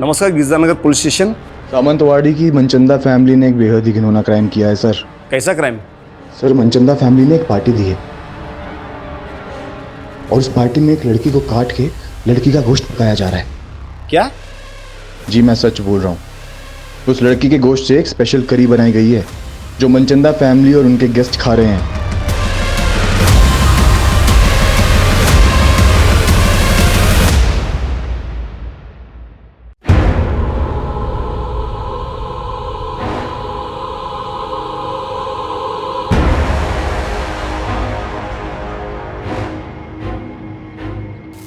नमस्कार, गिरजानगर police station. सामंतवाड़ी की Manchanda family ने एक बेहद ही घिनौना क्राइम किया है सर। कैसा क्राइम? सर, मनचंदा फैमिली ने एक पार्टी दी है और उस पार्टी में एक लड़की को काट के लड़की का गोश्त पकाया जा रहा है। क्या? जी मैं सच बोल रहा हूँ। उस लड़की के गोश्त से एक स्पेशल करी बनाई गई है जो मनचंदा फैमिली और उनके गेस्ट खा रहे हैं।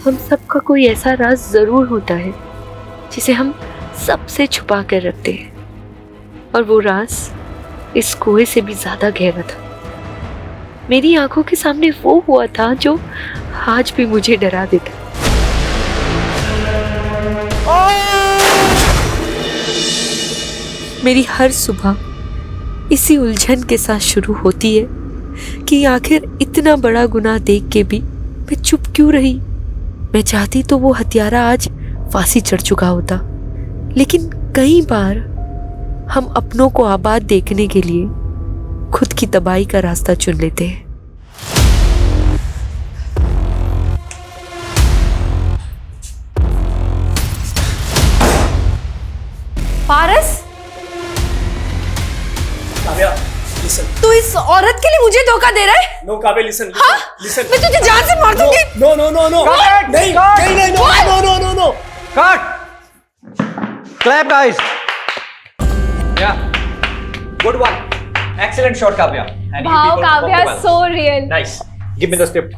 हम सबका कोई ऐसा राज जरूर होता है जिसे हम सबसे छुपा कर रखते हैं, और वो राज इस कुएं से भी ज्यादा गहरा था। मेरी आंखों के सामने वो हुआ था जो आज भी मुझे डरा देता। मेरी हर सुबह इसी उलझन के साथ शुरू होती है कि आखिर इतना बड़ा गुनाह देख के भी मैं चुप क्यों रही। मैं चाहती तो वो हत्यारा आज फांसी चढ़ चुका होता, लेकिन कई बार हम अपनों को आबाद देखने के लिए खुद की तबाही का रास्ता चुन लेते हैं। पारस, काव्या, listen. तू इस औरत के लिए मुझे धोखा दे रहा है? No, Kavya, listen. हाँ? Listen. मैं तुझे जान से मार दूंगी। No, no, no, no. Cut! नहीं, Cut! नहीं, नहीं, no, What? no, no, no, no. Cut! Clap, guys. Yeah. Good one. Excellent shot, Kavya. And you Wow, people Kavya, performed well. so real. Nice. Give me the script.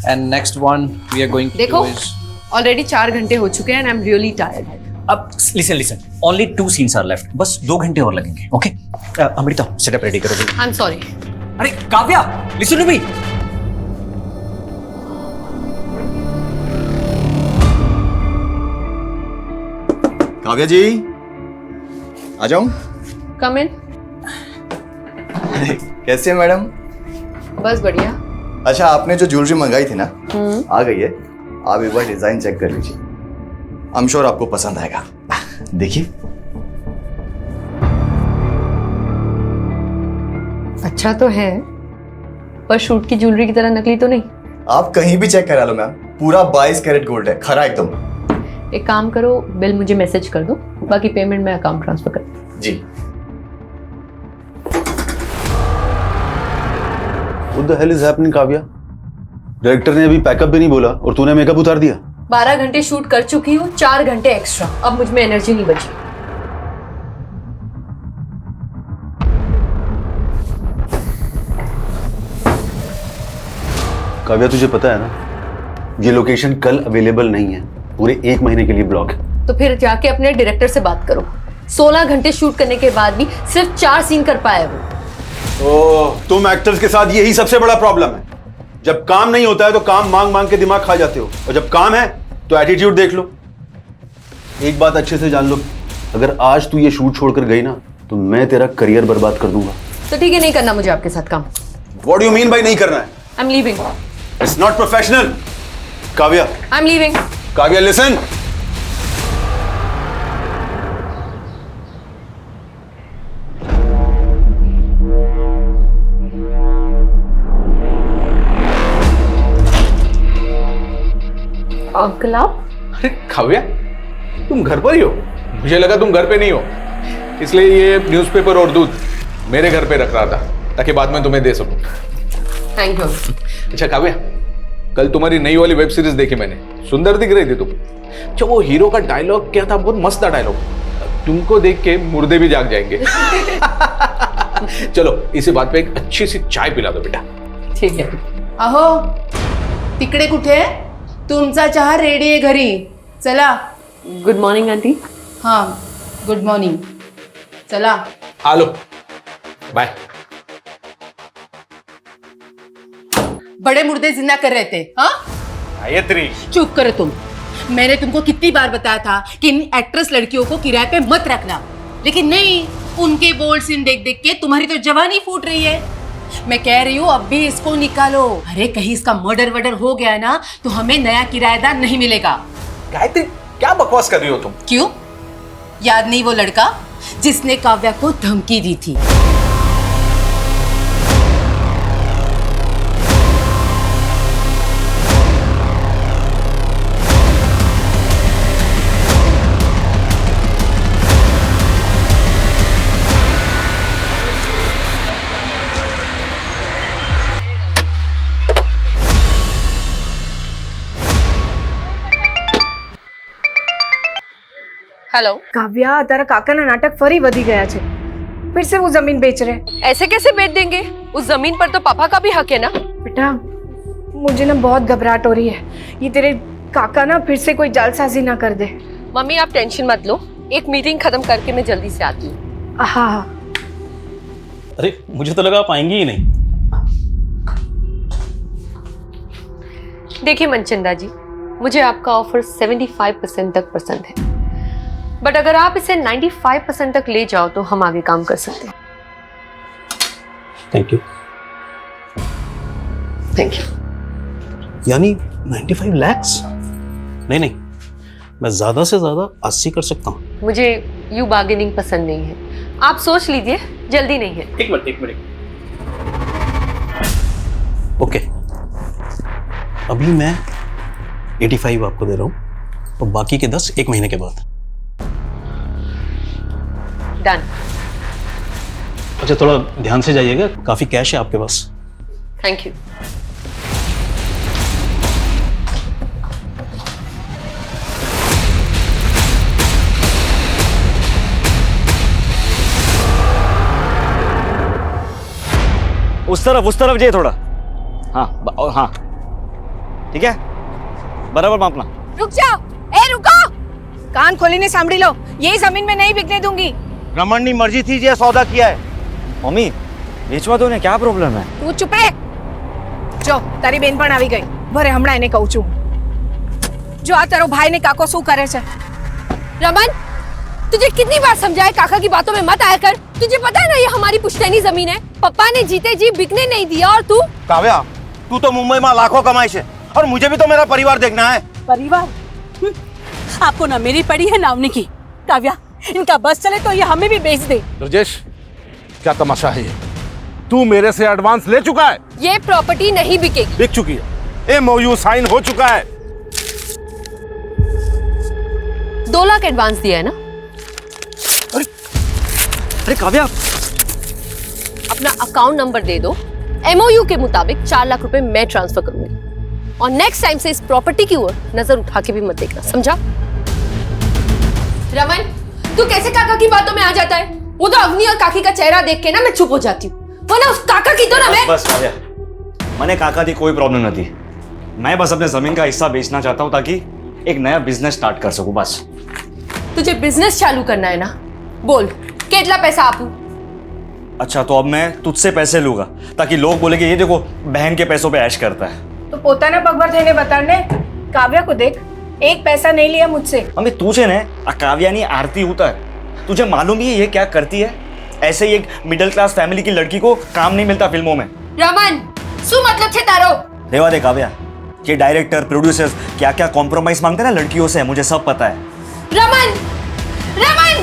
And next one we are going to देखो, do is. Already 4 घंटे हो चुके हैं and I'm really tired. अब listen. Only 2 scenes are left. बस 2 घंटे और लगेंगे. Okay? अमृता, setup ready करो जल्दी. I'm sorry. अरे Kavya, listen to me. Kavya जी, आ जाऊं? Come in. कैसे हैं मैडम? बस बढ़िया। अच्छा, आपने जो ज्वेलरी मंगाई थी ना, आ गई है। आप एक बार डिजाइन चेक कर लीजिए। आई एम श्योर आपको पसंद आएगा। देखिए। अच्छा तो है, पर शूट की ज्वेलरी की तरह नकली तो नहीं। आप कहीं भी चेक करा लो मैम, पूरा 22 कैरेट गोल्ड है, खरा एकदम। एक काम करो, बिल मुझे मैसेज कर दो, बाकी पेमेंट मैं अकाउंट ट्रांसफर कर दूँ। जी। What the hell is happening, Kavya? Director ने अभी पैकअप भी नहीं बोला और तूने मेकअप उतार दिया। 12 घंटे शूट कर चुकी हूँ, 4 घंटे एक्स्ट्रा। अब मुझ में एनर्जी नहीं बची। काव्या, तुझे पता है ना, ये लोकेशन कल अवेलेबल नहीं है, पूरे 1 महीने के लिए ब्लॉक है। तो फिर जाके अपने डायरेक्टर से बात करो। 16 घंटे शूट करने के बाद भी सिर्फ 4 सीन कर पाया वो। ओह, तुम एक्टर्स के साथ यही सबसे बड़ा प्रॉब्लम है। जब काम नहीं होता है तो काम मांग मांग के दिमाग खा जाते हो, और जब काम है तो एटीट्यूड देख लो। एक बात अच्छे से जान लो, अगर आज तू ये शूट छोड़कर गई ना तो मैं तेरा करियर बर्बाद कर दूंगा। तो ठीक है, नहीं करना मुझे आपके साथ काम। What do you mean by नहीं करना है? I am leaving. It's not professional. Kavya, I am leaving. Kavya, listen. Uncle आप? अरे काव्या, तुम घर पर ही हो? मुझे लगा तुम घर पे नहीं हो, इसलिए ये न्यूज़पेपर और दूध मेरे घर पे रख रहा था ताकि बाद में तुम्हें दे सकूं। Thank you. अच्छा काव्या, कल तुम्हारी नई वाली वेब सीरीज देखी मैंने, सुंदर दिख रही थी तुम। अच्छा, वो हीरो का डायलॉग क्या था? बहुत मस्त था डायलॉग। तुमको देख के मुर्दे भी जाग जाएंगे। चलो इसी बात पे एक अच्छी सी चाय पिला दो बेटा। ठीक है। अहो, तिकडे कुठे? तुमचा चहा रेडी आहे घरी, चला। Good morning aunty. हाँ, गुड मॉर्निंग, चला। आ लो, बाय। बड़े मुर्दे जिंदा कर रहे थे, हाँ? गायत्री, चुप करो तुम। मैंने तुमको कितनी बार बताया था कि इन एक्ट्रेस लड़कियों को किराए पे मत रखना, लेकिन नहीं, उनके बोल्ड सीन देख देख के तुम्हारी तो जवानी फूट रही है। मैं कह रही हूँ अब भी इसको निकालो। अरे कहीं इसका मर्डर वर्डर हो गया ना तो हमें नया किराएदार नहीं मिलेगा। गायत्री क्या बकवास कर रही हो तुम? क्यों? याद नहीं वो लड़का जिसने काव्या को धमकी दी थी? हेलो। કાવ્યા તારા કાકાના નાટક ફરી વધી ગયા છે फिर से वो जमीन बेच रहे हैं। ऐसे कैसे बेच देंगे? उस जमीन पर तो पापा का भी हक है ना। बेटा मुझे ना बहुत घबराहट हो रही है, ये तेरे काका ना फिर से कोई जालसाजी ना कर दे। मम्मी आप टेंशन मत लो, एक मीटिंग खत्म करके मैं जल्दी से आती हूँ। हाँ हाँ। अरे मुझे तो लगा आप आएंगी ही नहीं। देखिए मनचंदा जी, मुझे आपका ऑफर 75% तक पसंद है, बट अगर आप इसे 95% तक ले जाओ तो हम आगे काम कर सकते हैं। Thank you. Thank you. यानी 95 lakhs? नहीं नहीं, मैं ज्यादा से ज्यादा 80 कर सकता हूँ। मुझे यू बार्गेनिंग पसंद नहीं है, आप सोच लीजिए, जल्दी नहीं है। एक मिनट। ओके, अभी मैं 85 आपको दे रहा हूँ और बाकी के 10 एक महीने के बाद। डन। अच्छा थोड़ा ध्यान से जाइएगा, काफी कैश है आपके पास। Thank you. उस तरफ जाइए थोड़ा। हाँ और हाँ, ठीक है, बराबर मापना। रुक जाओ, ए रुको, कान खोलीने सांभળી लो, ये जमीन में नहीं बिकने दूंगी। रमन की मर्जी थी, ये सौदा किया है। मम्मी बेचवा दो ने, क्या प्रॉब्लम है? તું ચૂપ રે। જો તારી બેન પણ આવી ગઈ, ભરે હમણાં એને કહું છું। જો આ તારો ભાઈ ને કાકો શું કરે છે। रमन, तुझे कितनी बार समझाया काका की बातों में मत आया कर। तुझे पता है ना ये हमारी पुश्तैनी जमीन है, पापा ने जीते जी बिकने नहीं दिया। और तू काव्या, तू तो मुंबई में लाखों कमाई से, और मुझे भी तो मेरा परिवार देखना है। परिवार? आपको ना मेरी पड़ी है ना उन्हीं की। काव्या, इनका बस चले तो ये हमें भी बेच दे। ब्रजेश, क्या तमाशा है ये? तू मेरे से एडवांस ले चुका है। ये प्रॉपर्टी नहीं बिकेगी। बिक चुकी है, एमओयू साइन हो चुका है। 2 लाख एडवांस दिया है ना। अरे काव्या, अपना अकाउंट नंबर दे दो, एमओयू के मुताबिक 4 लाख रुपए मैं ट्रांसफर करूंगी, और नेक्स्ट टाइम से इस प्रॉपर्टी की ओर नजर उठा के भी मत देखना, समझा? रमन, तू कैसे काका की बातों में आ जाता है? वो तो अग्नि और काकी का चेहरा देख के ना मैं चुप हो जाती हूँ, वरना उस काका की तो ना मैं। बस काव्या, मैंने काका की कोई प्रॉब्लम नहीं थी। मैं बस अपने जमीन का हिस्सा बेचना चाहता हूँ ताकि एक नया बिजनेस स्टार्ट कर सकूं, बस। तुझे बिजनेस चालू करना है ना, बोल कितना पैसा आपू? अच्छा तो अब मैं तुझसे पैसे लूंगा ताकि लोग बोले कि ये देखो बहन के पैसों पे ऐश करता है। तो પોતાના પગભર થઈને બતાડને। કાવ્યા को देख, एक पैसा नहीं लिया मुझसे। मम्मी तुझे ने काव्या नहीं आरती उतर, तुझे मालूम ही है ये क्या करती है? ऐसे ही एक मिडिल क्लास फैमिली की लड़की को काम नहीं मिलता फिल्मों में। रमन, શું मतलब છે તારો? रेवा दे काव्या, ये डायरेक्टर प्रोड्यूसर्स क्या क्या कॉम्प्रोमाइज मांगते हैं ना लड़कियों से, मुझे सब पता है। रमन, रमन!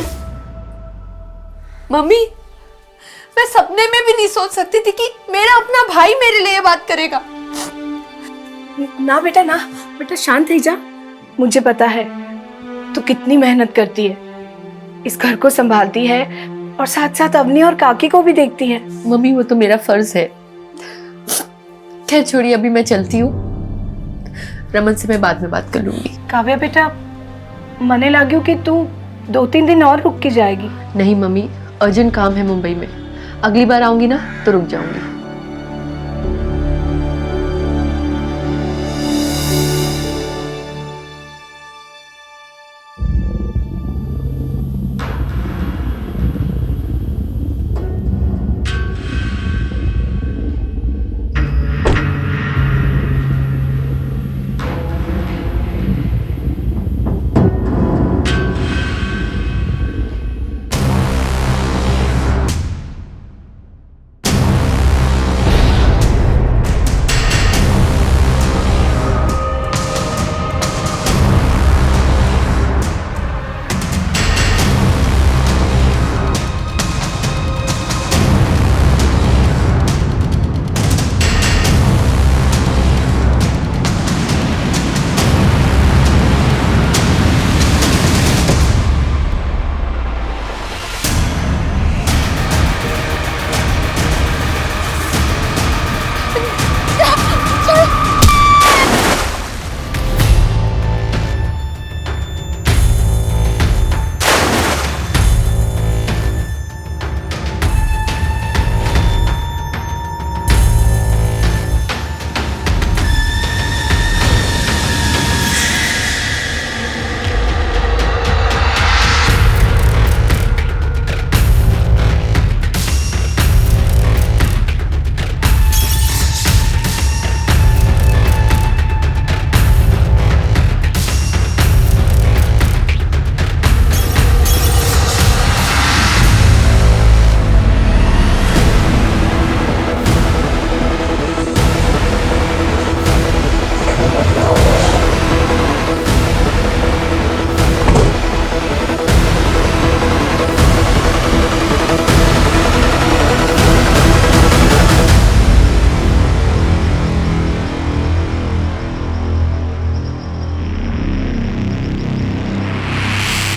मम्मी, मैं सपने में भी नहीं सोच सकती थी कि मेरा अपना भाई मेरे लिए बात करेगा। ना बेटा ना, बेटा शांत रह जा। मुझे पता है तू कितनी मेहनत करती है, इस घर को संभालती है और साथ साथ अवनी और काकी को भी देखती है। मम्मी वो तो मेरा फर्ज है। खैर छोड़िए, अभी मैं चलती हूँ, रमन से मैं बाद में बात कर लूंगी। काव्या बेटा, मने लाग्યું कि तू 2-3 दिन और रुक के जाएगी। नहीं मम्मी, अर्जेंट काम है मुंबई में, अगली बार आऊंगी ना तो रुक जाऊंगी।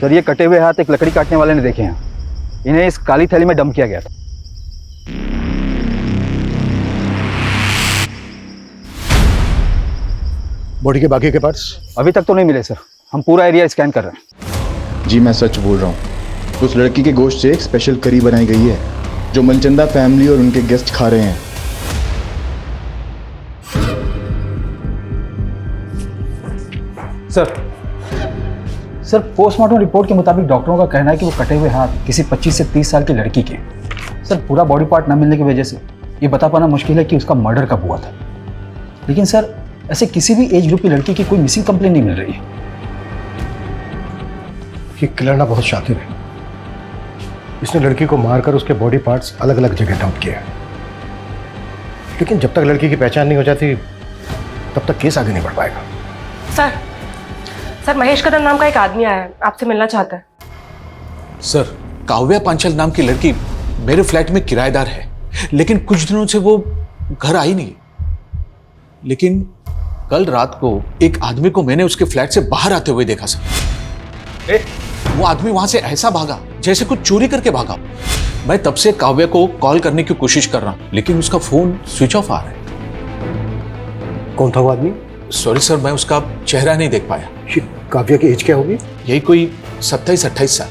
सर ये कटे हुए हाथ एक लकड़ी काटने वाले ने देखे हैं। इन्हें इस काली थैली में डंप किया गया था। बॉडी के बाकी के पार्ट्स अभी तक तो नहीं मिले सर, हम पूरा एरिया स्कैन कर रहे हैं। जी मैं सच बोल रहा हूँ, उस लड़की के गोश्त से एक स्पेशल करी बनाई गई है जो मनचंदा फैमिली और उनके गेस्ट खा रहे हैं। सर पोस्टमार्टम रिपोर्ट के मुताबिक डॉक्टरों का कहना है कि वो कटे हुए हाथ किसी 25 से 30 साल की लड़की के। सर पूरा बॉडी पार्ट न मिलने की वजह से ये बता पाना मुश्किल है कि उसका मर्डर कब हुआ था। लेकिन सर ऐसे किसी भी एज ग्रुप की लड़की की कोई मिसिंग कंप्लेंट नहीं मिल रही है। ये किलर ना बहुत शातिर है। इसने लड़की को मारकर उसके बॉडी पार्ट्स अलग अलग जगह डंप किए, लेकिन जब तक लड़की की पहचान नहीं हो जाती तब तक केस आगे नहीं बढ़ पाएगा। सर महेश कदम नाम का एक आदमी आया है, आपसे मिलना चाहता है। सर काव्या पांचाल नाम की लड़की मेरे फ्लैट में किराएदार है, लेकिन कुछ दिनों से वो घर आई नहीं। लेकिन कल रात को एक आदमी को मैंने उसके फ्लैट से बाहर आते हुए देखा सर। वो आदमी वहां से ऐसा भागा जैसे कुछ चोरी करके भागा। मैं तब से काव्या को कॉल करने की कोशिश कर रहा हूं, लेकिन उसका फोन स्विच ऑफ आ रहा है। कौन था वो आदमी? सॉरी सर, मैं उसका चेहरा नहीं देख पाया। काव्या की एज क्या होगी? यही कोई 27-28 साल।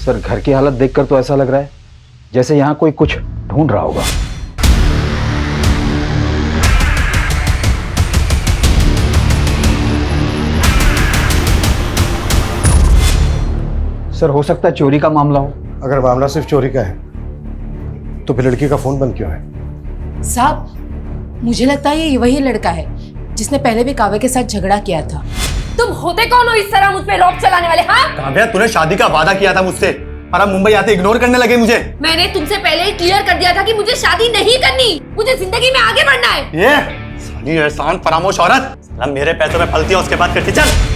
सर घर की हालत देखकर तो ऐसा लग रहा है जैसे यहाँ कोई कुछ ढूंढ रहा होगा। सर हो सकता है चोरी का मामला हो। अगर मामला सिर्फ चोरी का है तो फिर लड़की का फोन बंद क्यों है? साहब मुझे लगता है ये वही लड़का है जिसने पहले भी काव्या के साथ झगड़ा किया था। तुम होते कौन हो इस तरह मुझ पे रोप चलाने वाले? हाँ काव्या तूने शादी का वादा किया था मुझसे और अब मुंबई आते इग्नोर करने लगे मुझे। मैंने तुमसे पहले ही क्लियर कर दिया था कि मुझे शादी नहीं करनी, मुझे जिंदगी में आगे बढ़ना है। ये साली एहसान फरामोश औरत, साला मेरे पैसों में पलती है उसके बाद करती। चल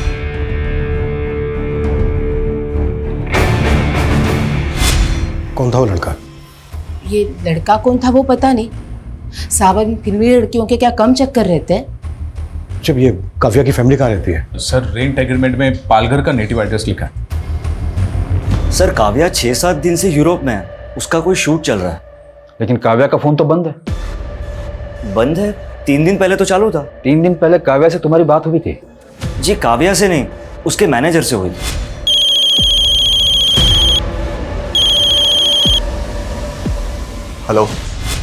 कौन था वो लड़का? ये लड़का कौन था वो पता नहीं। साहब फिल्मी लड़कियों के क्या कम चक्कर रहते हैं। जब ये काव्या की फैमिली कहाँ रहती है? सर रेंट एग्रीमेंट में पालघर का नेटिव एड्रेस लिखा है। सर काव्या 6-7 दिन से यूरोप में है, उसका कोई शूट चल रहा है। लेकिन काव्या का फोन तो बंद है। बंद है? 3 दिन पहले तो चालू था। 3 दिन पहले काव्या से तुम्हारी बात हुई थी? जी काव्या से नहीं, उसके मैनेजर से हुई थी। हेलो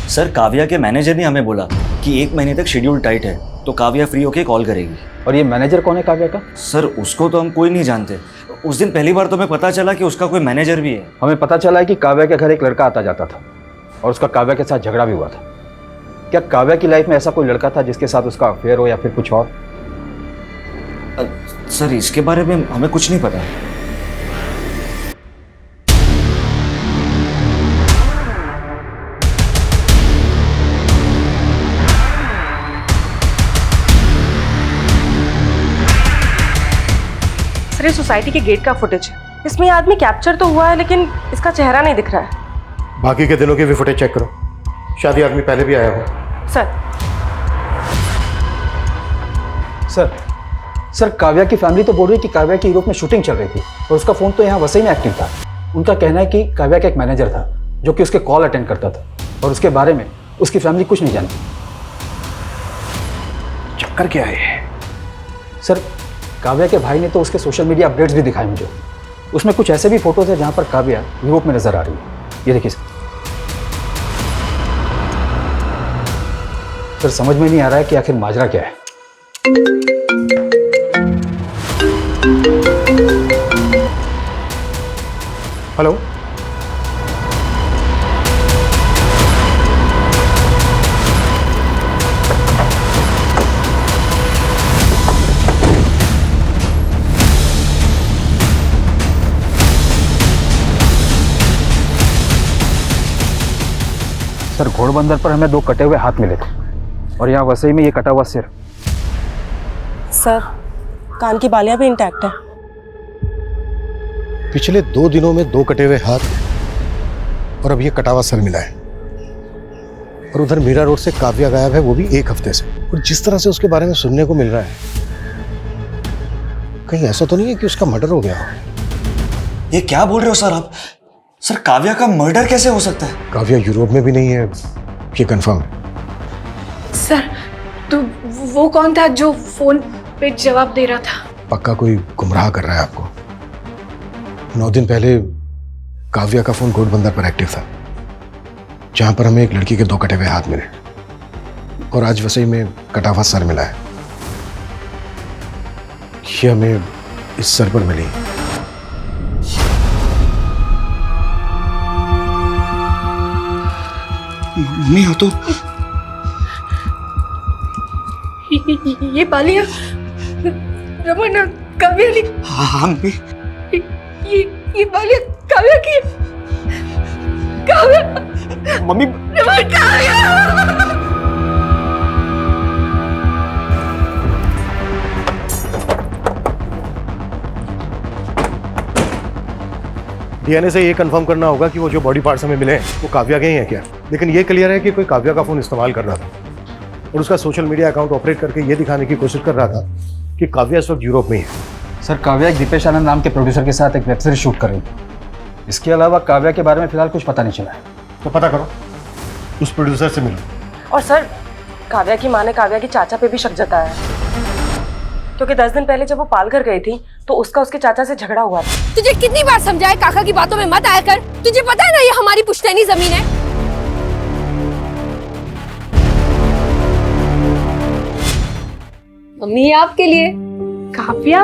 सर काव्या के मैनेजर ने हमें बोला कि 1 महीने तक शेड्यूल टाइट है, तो काव्या फ्री होके कॉल करेगी। और ये मैनेजर कौन है काव्या का? सर उसको तो हम कोई नहीं जानते। उस दिन पहली बार तो हमें पता चला कि उसका कोई मैनेजर भी है। हमें पता चला है कि काव्या के घर एक लड़का आता जाता था और उसका काव्या के साथ झगड़ा भी हुआ था। क्या काव्या की लाइफ में ऐसा कोई लड़का था जिसके साथ उसका अफेयर हो या फिर कुछ और? सर इसके बारे में हमें कुछ नहीं पता। सर ये सोसाइटी के गेट का फुटेज है, इसमें ये आदमी कैप्चर तो हुआ है लेकिन इसका चेहरा नहीं दिख रहा है। बाकी के दिनों की भी फुटेज चेक करो, शायद ये आदमी पहले भी आया हो। सर काव्या की फैमिली तो बोल रही है कि काव्या की यूरोप में शूटिंग चल रही थी और उसका फोन तो यहाँ वसई में एक्टिव था। उनका कहना है कि काव्या का एक मैनेजर था जो कि उसके कॉल अटेंड करता था और उसके बारे में उसकी फैमिली कुछ नहीं जानती। चक्कर क्या है? सर काव्या के भाई ने तो उसके सोशल मीडिया अपडेट्स भी दिखाए मुझे। उसमें कुछ ऐसे भी फोटोज है जहाँ पर काव्या यूरोप में नजर आ रही है। ये देखिए सर समझ में नहीं आ रहा है कि आखिर माजरा क्या है। हेलो सर घोड़बंदर पर हमें 2 कटे हुए हाथ मिले थे और यहाँ वसई में ये कटा हुआ सिर। सर, कान की बालियां भी इंटैक्ट है। पिछले 2 दिनों में 2 कटे हुए हाथ और अब ये कटा हुआ सर मिला है। और उधर मीरा रोड से काव्या गायब है, वो भी 1 हफ्ते से। और जिस तरह से उसके बारे में सुनने को मिल रहा है, कहीं ऐसा तो नहीं है कि उसका मर्डर हो गया हो? ये क्या बोल रहे हो सर आप? सर काव्या का मर्डर कैसे हो सकता है? काव्या यूरोप में भी नहीं है, ये कंफर्म है। सर, तो वो कौन था जो फोन पे जवाब दे रहा था? पक्का कोई गुमराह कर रहा है आपको। 9 दिन पहले काव्या का फोन घोड़बंदर पर एक्टिव था, जहां पर हमें एक लड़की के 2 कटे हुए हाथ मिले। और आज वसई में कटा हुआ सर मिला है। ये हमें इस सर पर मिली। मम्मी हो तो ये बालियां रमन काव्या ने। हाँ मम्मी। ये बालियां काव्या की। काव्या मम्मी। रमन काव्या। डीएनए से ये कंफर्म करना होगा कि वो जो बॉडी पार्ट्स हमें मिले हैं वो काव्या के ही हैं क्या। लेकिन ये क्लियर है कि कोई काव्या का फोन इस्तेमाल कर रहा था और उसका सोशल मीडिया अकाउंट ऑपरेट करके ये दिखाने की कोशिश कर रहा था कि काव्या इस वक्त यूरोप में ही है। सर, काव्या एक दीपेश आनंद नाम के प्रोड्यूसर के साथ एक वेब सीरीज शूट कर रही थी। इसके अलावा काव्या के बारे में फिलहाल कुछ पता नहीं चला है। तो पता करो, उस प्रोड्यूसर से मिलो। और सर, काव्या की माँ ने काव्या की चाचा पे भी शक जताया है, क्योंकि 10 दिन पहले जब वो पालघर गई थी तो उसका उसके चाचा से झगड़ा हुआ था। तुझे कितनी बार समझाया काका की बातों में मत आया कर। तुझे पता है ना ये हमारी पुश्तैनी जमीन है। मम्मी आपके लिए। काव्या,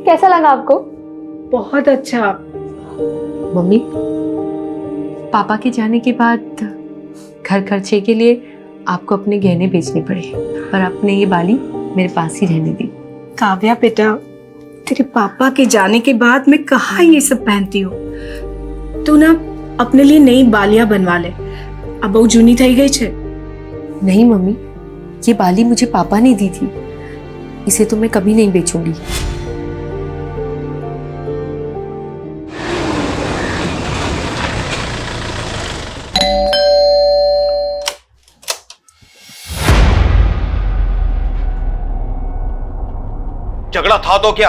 कैसा लगा आपको? बहुत अच्छा। मम्मी, पापा के जाने के बाद घर खर्चे के लिए आपको अपने गहने बेचने पड़े, पर आपने ये बाली मेरे पास ही रहने दी। काव्या बेटा, तेरे पापा के जाने के बाद मैं कहाँ ये सब पहनती हूँ। तू ना अपने लिए नई बालियां बनवा ले, अब वो जूनी थई गई छे। नहीं मम्मी, ये बाली मुझे पापा ने दी थी, इसे तो मैं कभी नहीं बेचूंगी। झगड़ा था तो क्या?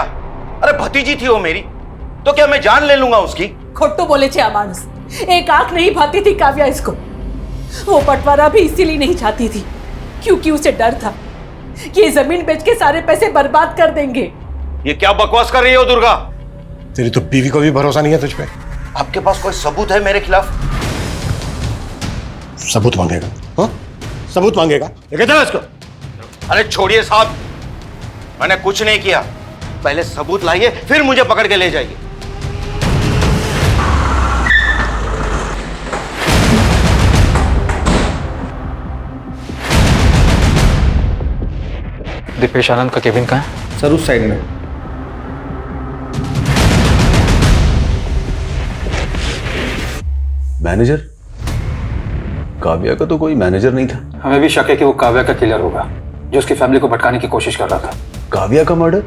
अरे भतीजी थी वो मेरी, तो क्या मैं जान ले लूंगा उसकी? खोटू बोले छे मानुस, एक आंख नहीं भाती थी काव्या इसको। वो बंटवारा भी इसीलिए नहीं चाहती थी क्योंकि उसे डर था कि ये जमीन बेच के सारे पैसे बर्बाद कर देंगे। ये क्या बकवास कर रही हो दुर्गा? तेरी तो बीवी को भी भरोसा नहीं है तुझ पे। आपके पास कोई सबूत है मेरे खिलाफ? सबूत मांगेगा? हाँ, सबूत मांगेगा? लेके चलो इसको। अरे छोड़िए साहब, मैंने कुछ नहीं किया। पहले सबूत लाइए, फिर मुझे पकड़ के ले जाइए। दीपेश आनंद का केबिन कहाँ है? सर उस साइड में। मैनेजर? काव्या का तो कोई मैनेजर नहीं था। हमें भी शक है कि वो काव्या का किलर होगा जो उसकी फैमिली को भटकाने की कोशिश कर रहा था। काव्या का मर्डर?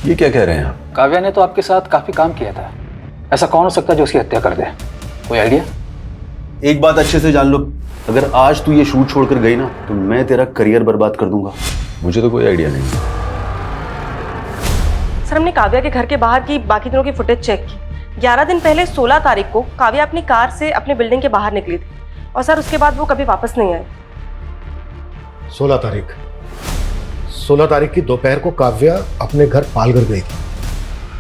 ये क्या कह रहे हैं आप? काव्या ने तो आपके साथ काफी काम किया था, ऐसा कौन हो सकता है जो उसकी हत्या कर दे? कोई आइडिया? एक बात अच्छे से जान लो, अगर आज तू ये शूट छोड़कर गई ना तो मैं तेरा करियर बर्बाद कर दूंगा। मुझे तो कोई आइडिया नहीं। सर, हमने काव्या के घर के बाहर की बाकी दिनों की फुटेज चेक की। 11 दिन पहले 16 तारीख को काव्या अपनी कार से अपने बिल्डिंग के बाहर निकली थी और सर उसके बाद वो कभी वापस नहीं आई। 16 तारीख की दोपहर को काव्या अपने घर पालघर गई थी,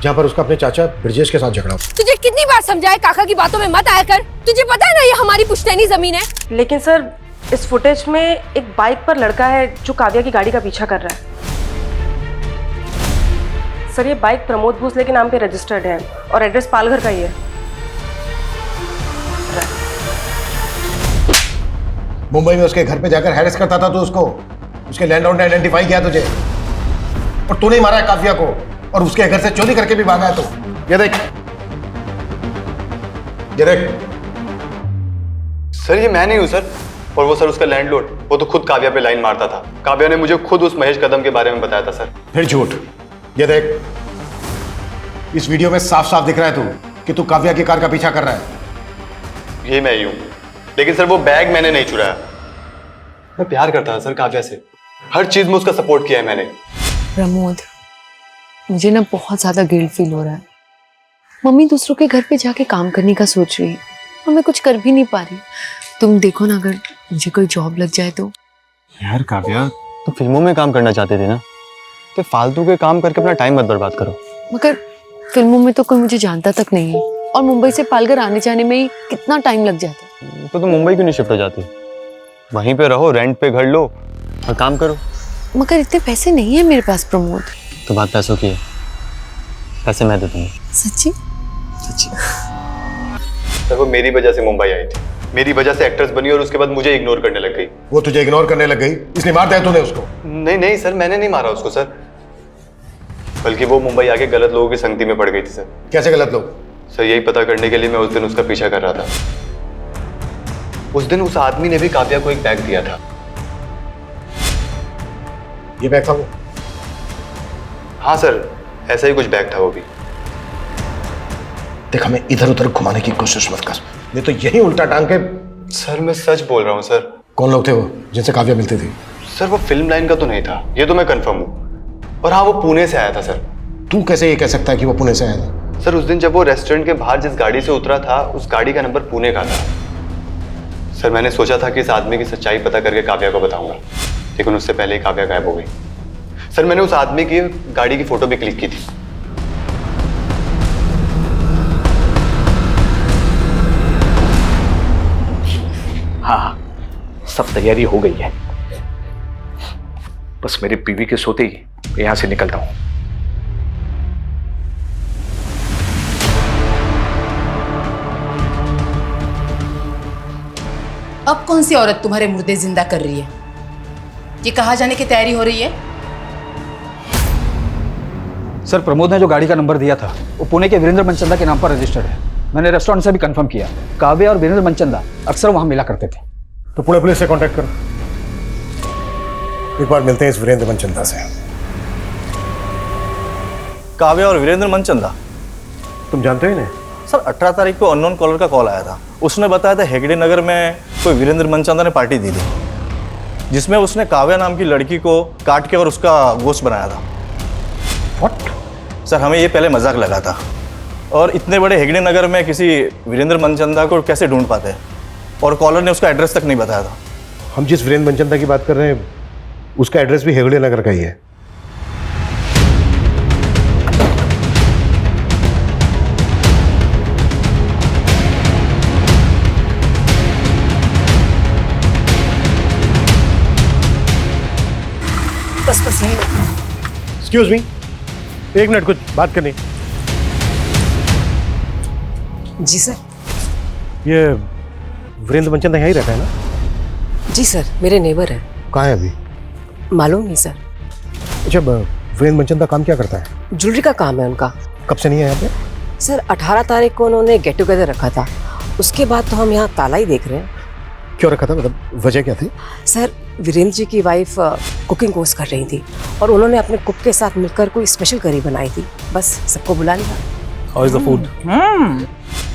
जहां पर उसका अपने चाचा ब्रजेश के साथ झगड़ा हुआ। तुझे कितनी बार समझाया काका की बातों में मत आया कर। तुझे पता है ना ये हमारी पुश्तैनी जमीन है। लेकिन सर, इस फुटेज में एक बाइक पर लड़का है जो काव्या की गाड़ी का पीछा कर रहा है। सर, ये बाइक प्रमोद भोसले के नाम पे रजिस्टर्ड है और एड्रेस पालघर का ही है। मुंबई में उसके घर पे जाकर हैरेस करता था तो उसके लैंडलॉर्ड ने आइडेंटिफाई किया तुझे, और तूने ही मारा है काव्या को और उसके घर से चोरी करके भी भागा है। तो ये देख, सर ये मैं नहीं हूं सर, और वो सर उसका लैंडलॉर्ड, वो तो खुद काव्या पे लाइन मारता था। काव्या ने मुझे खुद उस महेश कदम के बारे में बताया था सर। फिर झूठ। ये देख, इस वीडियो में साफ साफ दिख रहा है कि तू काव्या की कार का पीछा कर रहा है। ये मैं ही हूँ, लेकिन सर वो बैग मैंने नहीं चुराया। मैं प्यार करता था सर काव्या से, हर चीज में उसका सपोर्ट किया है मैंने। प्रमोद, मुझे ना बहुत ज्यादा गिल्ट फील हो रहा है। मम्मी दूसरों के घर पे जाके काम करने का सोच रही है और मैं कुछ कर भी नहीं पा रही। तुम देखो ना, अगर मुझे कोई जॉब लग जाए तो। यार काव्या, तो फिल्मों में काम करना चाहते थे ना, तो फालतू के काम करके अपना टाइम मत बर्बाद करो। मगर फिल्मों में तो कोई मुझे जानता तक नहीं है और मुंबई से पालघर आने जाने में ही कितना टाइम लग जाता है। तो तुम मुंबई क्यों नहीं शिफ्ट हो जाती? वहीं पे रहो, रेंट पे घर लो और काम करो। मगर इतने पैसे नहीं है मेरे पास प्रमोद। तो बात पैसों की है, पैसे मैं दे दूंगा। सच्ची? सच्ची। सर वो मेरी वजह से मुंबई आई थी, मेरी वजह से एक्ट्रेस बनी और उसके बाद मुझे इग्नोर करने लग गई। वो तुझे इग्नोर करने लग गई इसलिए मार दिया तूने उसको? नहीं नहीं सर, मैंने नहीं मारा उसको सर, बल्कि वो मुंबई आके गलत लोगों की संगति में पड़ गई थी सर। कैसे गलत लोग? सर यही पता करने के लिए मैं उस दिन उसका पीछा कर रहा था। उस दिन उस आदमी ने भी काव्या को एक बैग दिया था। ये बैग था वो? हाँ सर, ऐसा ही कुछ बैग था वो भी। देख, हमें इधर उधर घुमाने की कोशिश मत कर, नहीं तो यही उल्टा टांग के। सर मैं सच बोल रहा हूँ सर। कौन लोग थे वो जिनसे काव्या मिलती थी? सर वो फिल्म लाइन का तो नहीं था, ये तो मैं कंफर्म हूँ। और हाँ, वो पुणे से आया था सर। तू कैसे ये कह सकता है कि वो पुणे से आया था? सर उस दिन जब वो रेस्टोरेंट के बाहर जिस गाड़ी से उतरा था, उस गाड़ी का नंबर पुणे का था। सर मैंने सोचा था कि इस आदमी की सच्चाई पता करके काव्या को बताऊंगा, लेकिन उससे पहले ही काव्या गायब हो गई। सर मैंने उस आदमी की गाड़ी की फोटो भी क्लिक की थी। हाँ, सब तैयारी हो गई है। बस मेरी बीवी के सोते ही यहां से निकलता हूं। अब कौन सी औरत तुम्हारे मुर्दे जिंदा कर रही है? ये कहाँ जाने की तैयारी हो रही है? सर, प्रमोद ने जो गाड़ी का नंबर दिया था वो पुणे के वीरेंद्र मनचंदा के नाम पर रजिस्टर्ड है। मैंने रेस्टोरेंट से भी कंफर्म किया। काव्या और वीरेंद्र मनचंदा अक्सर वहां मिला करते थे। तो पुणे पुलिस से कांटेक्ट करो, एक बार मिलते हैं इस वीरेंद्र मनचंदा से। काव्या और वीरेंद्र मनचंदा, तुम जानते हो इन्हें? सर 18 तारीख को अननोन कॉलर का कॉल आया था। उसने बताया था हेगड़े नगर में कोई वीरेंद्र मनचंदा ने पार्टी दी थी, जिसमें उसने काव्या नाम की लड़की को काट के और उसका गोश्त बनाया था। What? सर हमें ये पहले मजाक लगा था, और इतने बड़े हेगड़े नगर में किसी वीरेंद्र मनचंदा को कैसे ढूंढ पाते हैं, और कॉलर ने उसका एड्रेस तक नहीं बताया था। हम जिस वीरेंद्र मनचंदा की बात कर रहे हैं उसका एड्रेस भी हेगड़े नगर का ही है। बस यही। एक्सक्यूज मी, एक मिनट, कुछ बात करनी। जी सर। ये वीरेंद्र मनचंदा यहीं रहता है ना? जी सर, मेरे नेबर है। कहाँ है अभी? मालूम नहीं सर। अच्छा, वीरेंद्र मनचंदा काम क्या करता है? ज्वेलरी का काम है उनका। कब से नहीं है यहाँ पे? सर 18 तारीख को उन्होंने गेट टुगेदर रखा था, उसके बाद तो हम यहाँ ताला ही देख रहे हैं। क्यों रखा था, मतलब वजह क्या थी? सर वीरेंद्र जी की वाइफ कुकिंग कोर्स कर रही थी और उन्होंने अपने कुक के साथ मिलकर कोई स्पेशल करी बनाई थी, बस सबको बुला लिया। How is the food?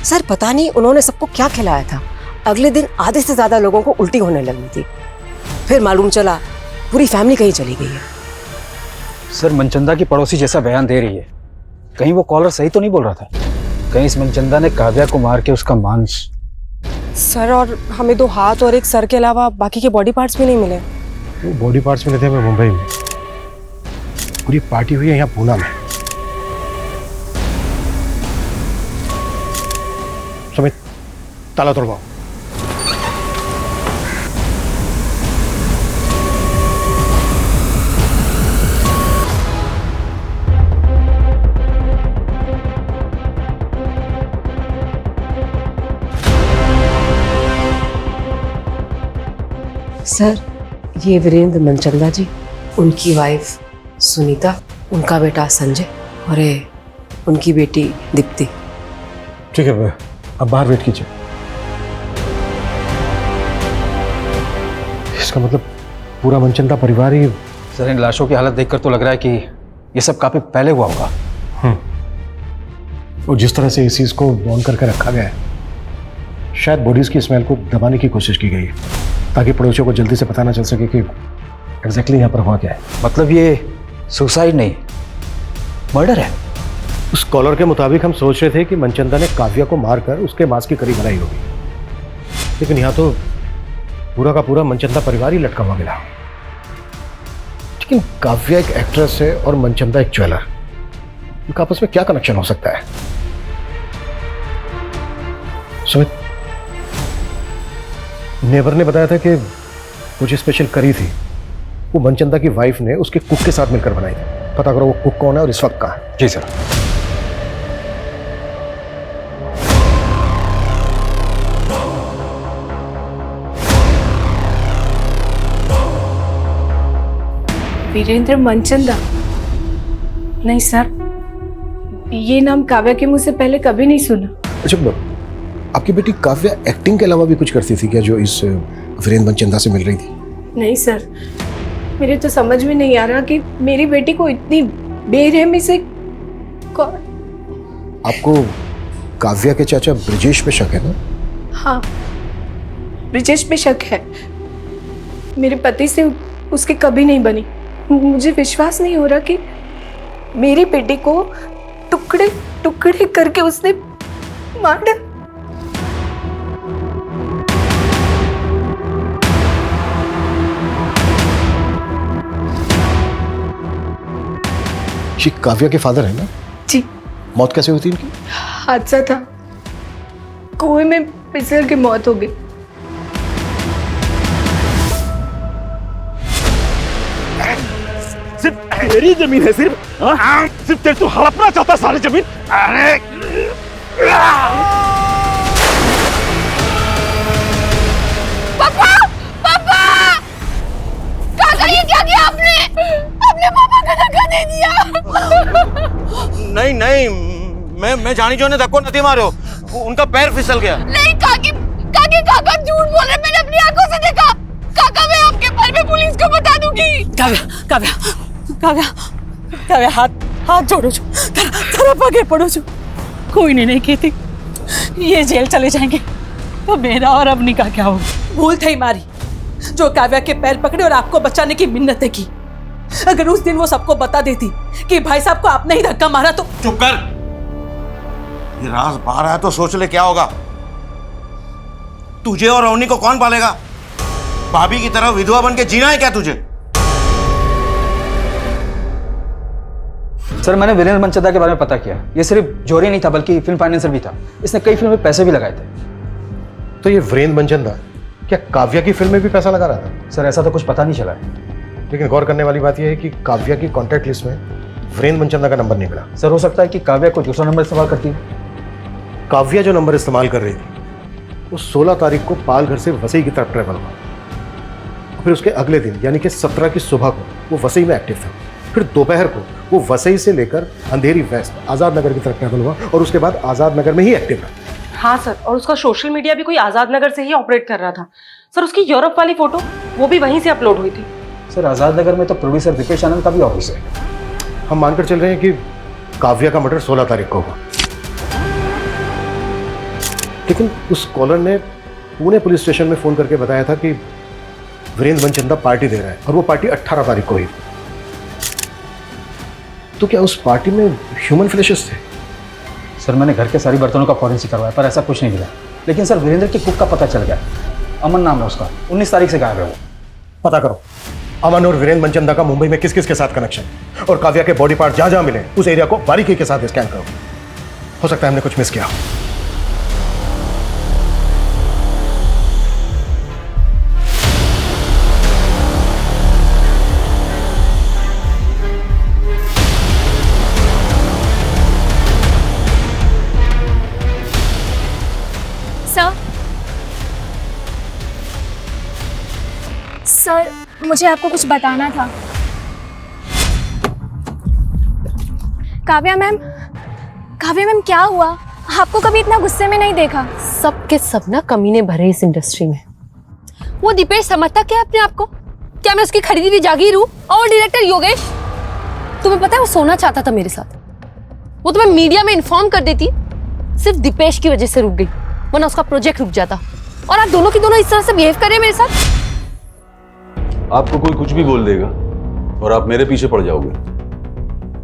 Sir पता नहीं उन्होंने सबको क्या खिलाया था, अगले दिन आधे से ज्यादा लोगों को उल्टी होने लगी थी। फिर मालूम चला पूरी फैमिली कहीं चली गई है। सर, मनचंदा की पड़ोसी जैसा बयान दे रही है, कहीं वो कॉलर सही तो नहीं बोल रहा था? कहीं इस मनचंदा ने काव्या को मार के उसका मांस। सर, और हमें 2 हाथ और 1 सर के अलावा बाकी के बॉडी पार्ट्स भी नहीं मिले। वो बॉडी पार्ट्स मिले थे हमें मुंबई में। पूरी पार्टी हुई है यहाँ पूना में। समित, ताला तोड़वाओ। सर ये वीरेंद्र मनचंदा जी, उनकी वाइफ सुनीता, उनका बेटा संजय और ये उनकी बेटी दीप्ति। ठीक है, अब बाहर वेट कीजिए। इसका मतलब पूरा मनचंदा परिवार ही। सर इन लाशों की हालत देखकर तो लग रहा है कि ये सब काफी पहले हुआ होगा। और जिस तरह से इस चीज को बॉन्ड करके रखा गया है, शायद बॉडीज की स्मेल को दबाने की कोशिश की गई है ताकि पड़ोसियों को जल्दी से पता ना चल सके कि एग्जैक्टली यहाँ पर हुआ क्या है। मतलब ये सुसाइड नहीं, मर्डर है। उस कॉलर के मुताबिक हम सोच रहे थे कि मनचंदा ने काव्या को मारकर उसके मांस की करी बनाई होगी, लेकिन यहाँ तो पूरा का पूरा मनचंदा परिवार ही लटका हुआ मिला। लेकिन काव्या एक एक्ट्रेस है और मनचंदा एक ज्वेलर, इनका आपस में क्या कनेक्शन हो सकता है? सुमित, नेबर ने बताया था कि कुछ स्पेशल करी थी, वो मनचंदा की वाइफ ने उसके कुक के साथ मिलकर बनाई थी। पता करो वो कुक कौन है और इस वक्त कहाँ है। जी सर। वीरेंद्र मनचंदा? नहीं सर, ये नाम काव्या के मुंह से पहले कभी नहीं सुना। अच्छा, आपकी बेटी काव्या एक्टिंग के अलावा भी कुछ करती थी क्या, जो इस वीरेंद्र मनचंदा से मिल रही थी? नहीं सर, मेरे तो समझ में नहीं आ रहा कि मेरी बेटी को इतनी बेरहमी से कौन। आपको काव्या के चाचा ब्रिजेश पे शक है ना? हाँ, ब्रिजेश पे शक है। मेरे पति से उसकी कभी नहीं बनी। मुझे विश्वास नहीं हो रहा कि मेरी बेटी को टुकड़े टुकड़े करके उसने मार डाला। ये काव्या के फादर है ना? जी। मौत कैसे हुई थी इनकी? हादसा था, कुएं में फिसल के मौत हो गई। सिर्फ तेरी जमीन है, सिर्फ तेरे तू हड़पना चाहता सारी जमीन। अरे पापा, पापा, काका ये क्या किया आपने? अपने पापा का धक्का दे दिया। नहीं नहीं, मैं जानी जो ने धक्को नहीं मारो, उनका पैर फिसल गया। नहीं काका झूठ बोल रहे, मैंने अपनी आंखों से देखा। काका मैं आपके पर में पुलिस को बता दूंगी। काव्या हाथ जोड़ो जो, तरफ आगे पड़ो जो। कोई नहीं कहती, ये जेल चले जाएंगे तो मेरा और अवनी का क्या होगा? भूल थी मारी जो काव्या के पैर पकड़े और आपको बचाने की मिन्नतें की। अगर उस दिन वो सबको बता देती कि भाई साहब को आपने ही धक्का मारा तो। चुप कर, ये राज बाहर आया तो सोच ले क्या होगा। तुझे और अवनी को कौन पालेगा? भाभी की तरह विधवा बन के जीना है क्या तुझे? सर मैंने वीरेंद्र मनचंदा के बारे में पता किया। ये सिर्फ जोरी नहीं था बल्कि फिल्म फाइनेंसर भी था। इसने कई फिल्मों में पैसे भी लगाए थे। तो ये वीरेंद्र मनचंदा क्या काव्या की फिल्म में भी पैसा लगा रहा था? सर ऐसा तो कुछ पता नहीं चला है। लेकिन गौर करने वाली बात यह है कि काव्या की कॉन्टैक्ट लिस्ट में वीरेंद्र मनचंदा का नंबर नहीं मिला। सर हो सकता है कि काव्या कोई दूसरा नंबर इस्तेमाल करती है। काव्या जो नंबर इस्तेमाल कर रही थी वो 16 तारीख को पालघर से वसई की तरफ ट्रैवल हुआ। फिर उसके अगले दिन यानी कि 17 की सुबह को वो वसई में एक्टिव था। फिर दोपहर को वो वसई से लेकर अंधेरी वेस्ट आज़ाद नगर की तरफ ट्रैवल हुआ और उसके बाद आज़ाद नगर में ही एक्टिव रहा। हाँ सर, और उसका सोशल मीडिया भी कोई आज़ाद नगर से ही ऑपरेट कर रहा था। सर उसकी यूरोप वाली फोटो वो भी वहीं से अपलोड हुई थी। सर आज़ाद नगर में तो प्रोड्यूसर दीपेश आनंद का भी ऑफिस है। हम मानकर चल रहे हैं कि काव्या का मर्डर 16 तारीख को हुआ, लेकिन उस कॉलर ने पुणे पुलिस स्टेशन में फोन करके बताया था कि वीरेंद्र मनचंदा पार्टी दे रहा है और वो पार्टी 18 तारीख को हुई। तो क्या उस पार्टी में ह्यूमन फ्लैशेस थे? सर मैंने घर के सारी बर्तनों का फॉरेंसिक करवाया पर ऐसा कुछ नहीं मिला। लेकिन सर वीरेंद्र की कुक का पता चल गया। अमन नाम है उसका, 19 तारीख से गायब है वो। पता करो अमन और वीरेंद्र मनचंदा का मुंबई में किस किस के साथ कनेक्शन, और काव्या के बॉडी पार्ट जहां जहां मिले उस एरिया को बारीकी के साथ स्कैन करो। हो सकता है हमने कुछ मिस किया। सर मुझे आपको कुछ बताना था। काव्या मैम क्या हुआ? आपको कभी इतना गुस्से में नहीं देखा। सब के सब ना कमीने भरे इस इंडस्ट्री में। वो दीपेश समझता क्या है अपने आप को? क्या मैं उसकी खरीदी हुई जागीर हूँ? और डायरेक्टर योगेश, तुम्हें पता है वो सोना चाहता था मेरे साथ। वो तो मैं मीडिया में इन्फॉर्म कर देती, सिर्फ दीपेश की वजह से रुक गई, वरना उसका प्रोजेक्ट रुक जाता। और आप दोनों की दोनों इस तरह से बिहेव कर रहे हैं मेरे साथ। आपको कोई कुछ भी बोल देगा और आप मेरे पीछे पड़ जाओगे।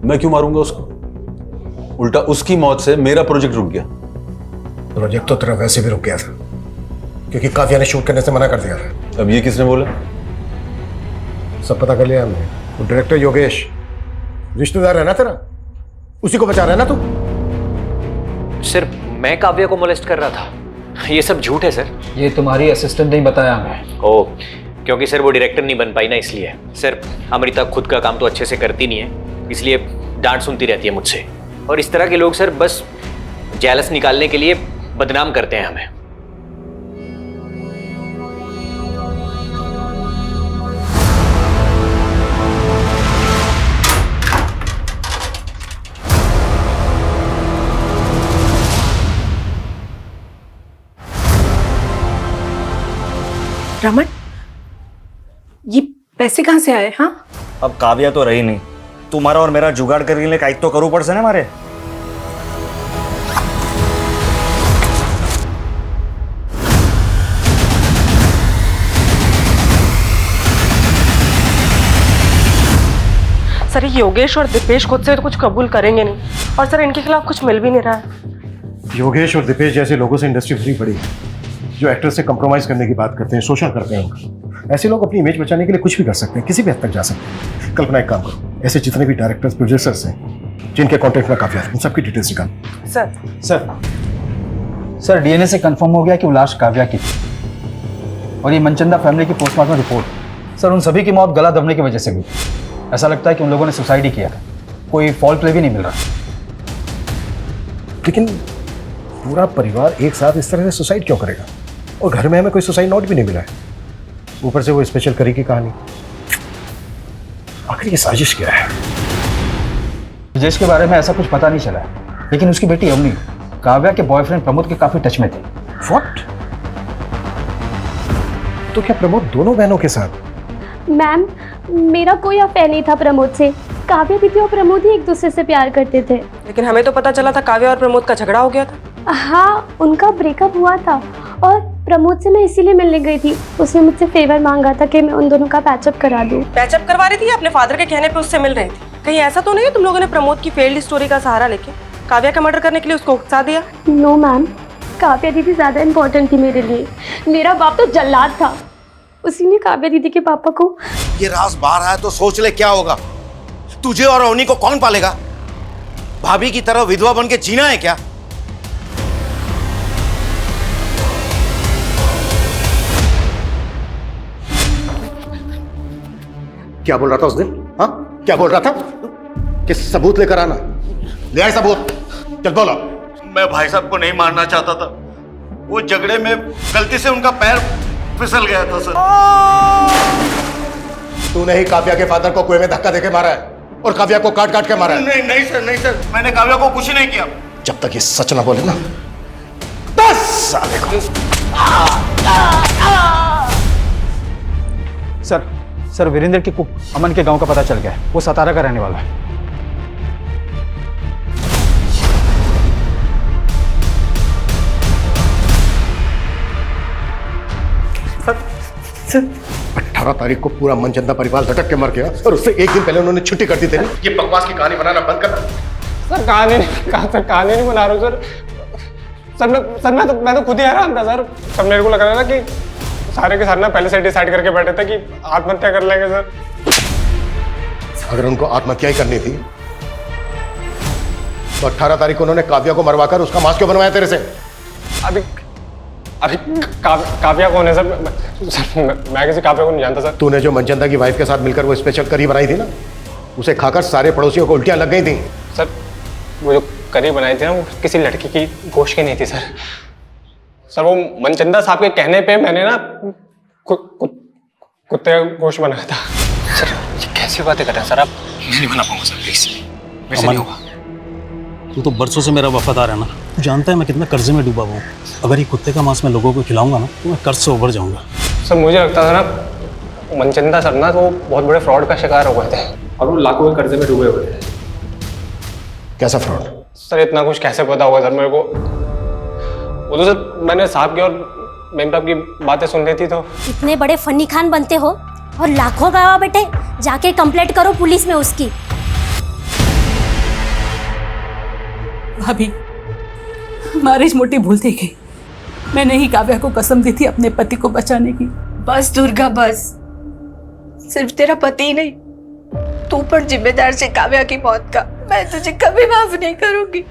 मैं क्यों मारूंगा उसको? उल्टा उसकी मौत से मेरा प्रोजेक्ट रुक गया। प्रोजेक्ट तो तेरा वैसे भी रुक गया था क्योंकि काव्या ने शूट करने से मना कर दिया था। अब ये किसने बोला? सब पता कर लिया हमने। वो डायरेक्टर योगेश रिश्तेदार है ना तेरा, उसी को बचा रहा है ना तू? सर मैं काव्या को मोलेस्ट कर रहा था, ये सब झूठ है सर। ये तुम्हारी असिस्टेंट ने बताया हमें। ओ, क्योंकि सर वो डायरेक्टर नहीं बन पाई ना, इसलिए। सर अमृता खुद का काम तो अच्छे से करती नहीं है, इसलिए डांट सुनती रहती है मुझसे। और इस तरह के लोग सर बस जेलस निकालने के लिए बदनाम करते हैं हमें। रमन, ये पैसे कहाँ से आए? हाँ, अब काव्या तो रही नहीं, तुम्हारा और मेरा जुगाड़ करने के लिए काइक तो करूँ पड़से ना हमारे। सर ये योगेश और दीपेश खुद से तो कुछ कबूल करेंगे नहीं, और सर इनके खिलाफ कुछ मिल भी नहीं रहा है। योगेश और दीपेश जैसे लोगों से इंडस्ट्री फ्री पड़ी है, जो एक्टर से कंप्रोमाइज करने की बात करते हैं, शोषण करते हैं उनका। ऐसे लोग अपनी इमेज बचाने के लिए कुछ भी कर सकते हैं, किसी भी हद तक जा सकते हैं। कल्पना एक काम करो, ऐसे जितने भी डायरेक्टर्स प्रोड्यूसर्स हैं जिनके कॉन्टेक्ट में काव्या है, उन सबकी डिटेल्स निकाल। सर डीएनए से कंफर्म हो गया कि वो लाश काव्या की थी। और ये मनचंदा फैमिली की पोस्टमार्टम रिपोर्ट, सर उन सभी की मौत गला दबने की वजह से हुई। ऐसा लगता है कि उन लोगों ने सुसाइड ही किया था, कोई फॉल्ट प्ले भी नहीं मिल रहा। लेकिन पूरा परिवार एक साथ इस तरह से सुसाइड क्यों करेगा? और घर में हमें कोई सुसाइड नोट भी नहीं मिला है, ऊपर से वो स्पेशल करी की कहानी। आखिर ये साजिश क्या है? ब्रजेश के बारे में ऐसा कुछ पता नहीं चला है, लेकिन उसकी बेटी अवनी काव्या के बॉयफ्रेंड प्रमोद के काफी टच में थी। व्हाट? तो क्या प्रमोद दोनों बहनों के साथ? मैम, मेरा कोई अफेयर नहीं था प्रमोद से। काव्या दीदी और प्रमोद ही एक दूसरे से प्यार करते थे। लेकिन हमें तो पता चला था काव्या और प्रमोद का झगड़ा हो गया था। हाँ, उनका ब्रेकअप हुआ था और प्रमोद से मैं इसीलिए मिलने गई थी। उसने मुझसे फेवर मांगा था कि मैं उन दोनों का पैचअप करा दूं। पैचअप करवा रही थी, अपने फादर के कहने पे उससे मिल रही थी। कहीं ऐसा तो नहीं है तुम लोगों ने प्रमोद की फेल्ड स्टोरी का सहारा लेके काव्या का मर्डर करने के लिए उसको उकसा दिया? नो मैम, काव्या दीदी ज्यादा इम्पोर्टेंट थी मेरे लिए। मेरा बाप तो जल्लाद था, उसी ने काव्या दीदी के पापा को। ये राज बाहर आया तो सोच ले क्या होगा। तुझे और अवनी को कौन पालेगा? भाभी की तरह विधवा बन के जीना है क्या? क्या बोल रहा था उस दिन? हाँ, क्या बोल रहा था? कि सबूत लेकर आना। ले आए सबूत, चल बोलो। मैं भाई साहब को नहीं मारना चाहता था, वो झगड़े में गलती से उनका पैर फिसल गया था सर। तूने ही काव्या के फादर को कुएं में धक्का देके मारा है और काव्या को काट काट के मारा है। नहीं नहीं सर, नहीं सर, मैंने काव्या को कुछ नहीं किया। जब तक ये सच ना बोले ना, बस साले को। सर वीरेंद्र की कुक अमन के गांव का पता चल गया है। वो सतारा का रहने वाला है। सर 18 तारीख को पूरा मनचंदा परिवार लटक के मर गया और उससे एक दिन पहले उन्होंने छुट्टी कर दी थी। ये बकवास की कहानी बनाना बंद कर। सर कहानी नहीं बना रहा हूँ सर। मैं तो खुद ही हैरान था सर। सब मेरे को लग रहा था कि सारे के सारे ना पहले से डिसाइड करके बैठे थे कि आत्महत्या कर लेंगे सर। अगर उनको आत्महत्या ही करनी थी तो 18 तारीख को उन्होंने काव्या को मरवाकर उसका मांस क्यों बनवाया तेरे से? अभी काव्या कौन है सर? मैं किसी काव्या को नहीं जानता सर। तूने जो मनचंदा की वाइफ के साथ मिलकर वो स्पेशल करी बनाई थी ना, उसे खाकर सारे पड़ोसियों को उल्टियां लग गई थी। सर वो जो करी बनाई थी ना, वो किसी लड़की की गोश्त की नहीं थी सर। सर वो मनचंदा साहब के कहने पे मैंने ना कुत्ते का गोश्त बनाया था। सर ये कैसी बातें कर रहे हैं सर आप? मैं नहीं बना पाऊंगा सर, प्लीज मेरे से नहीं होगा। तू तो बरसों से मेरा वफादार है ना, तू जानता है मैं कितना कर्जे में डूबा हुआ हूँ। अगर ये कुत्ते का मांस मैं लोगों को खिलाऊंगा ना तो मैं कर्ज से उभर जाऊंगा। सर मुझे लगता था ना मनचंदा सर ना तो वो बहुत बड़े फ्रॉड का शिकार हो गए थे और वो लाखों के कर्जे में डूबे हुए थे। कैसा फ्रॉड? सर इतना कुछ कैसे पता होगा सर मेरे को? वो तो सर मैंने साहब की और मेम साहब की बातें सुन ली थी तो। इतने बड़े फन्नी खान बनते हो और लाखों गवा बेटे, जाके कंप्लेंट करो पुलिस में उसकी। भाभी, हमारी इस मोटी भूल थी गई। मैंने ही काव्या को कसम दी थी अपने पति को बचाने की। बस दुर्गा बस, सिर्फ तेरा पति ही नहीं, तू पर जिम्मेदार से काव्या की मौत का। मैं तुझे कभी माफ नहीं करूंगी।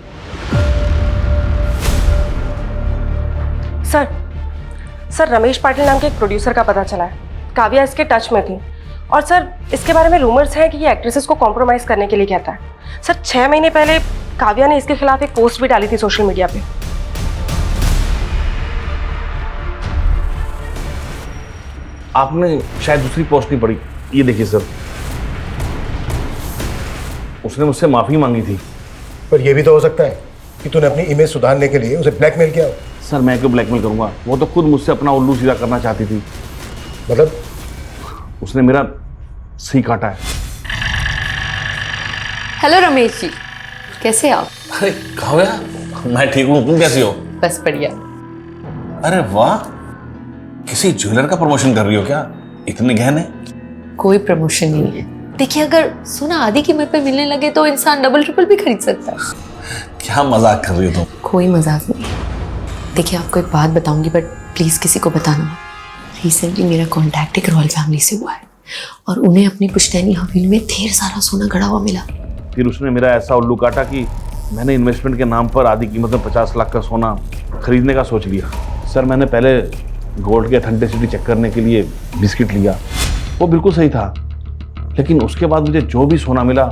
सर रमेश पाटिल नाम के एक प्रोड्यूसर का पता चला है, काव्या इसके टच में थी। और सर इसके बारे में रूमर्स हैं कि ये एक्ट्रेसेस को कॉम्प्रोमाइज करने के लिए कहता है। सर 6 महीने पहले काव्या ने इसके खिलाफ एक पोस्ट भी डाली थी सोशल मीडिया पे। आपने शायद दूसरी पोस्ट नहीं पढ़ी, ये देखिए सर, उसने मुझसे माफी मांगी थी। पर यह भी तो हो सकता है कि तूने अपनी इमेज सुधारने के लिए उसे ब्लैकमेल किया हो। सर मैं क्यों ब्लैकमेल करूंगा, वो तो खुद मुझसे अपना उल्लू सीधा करना चाहती थी। मतलब? उसने मेरा सी काटा है। हेलो रमेश जी, कैसे आप? अरे काव्या, मैं ठीक हूँ, तुम कैसी हो? बस बढ़िया। अरे वाह, किसी ज्वेलर का प्रमोशन कर रही हो क्या? इतने गहने? कोई प्रमोशन नहीं है। देखिए, अगर सोना आधी कीमत पे मिलने लगे तो इंसान डबल ट्रिपल भी खरीद सकता है। क्या मजाक कर रही हो तुम? कोई मजाक नहीं। देखिए, आपको एक बात बताऊंगी, बट प्लीज किसी को बताना मत। रिसेंटली मेरा कॉन्टैक्ट एक रॉयल फैमिली से हुआ है और उन्हें अपनी पुश्तैनी हवेली में ढेर सारा सोना गड़ा हुआ मिला। फिर उसने मेरा ऐसा उल्लू काटा कि मैंने इन्वेस्टमेंट के नाम पर आधी कीमत में 50 लाख का सोना खरीदने का सोच लिया। सर मैंने पहले गोल्ड की ऑथेंटिसिटी चेक करने के लिए बिस्किट लिया, वो बिल्कुल सही था, लेकिन उसके बाद मुझे जो भी सोना मिला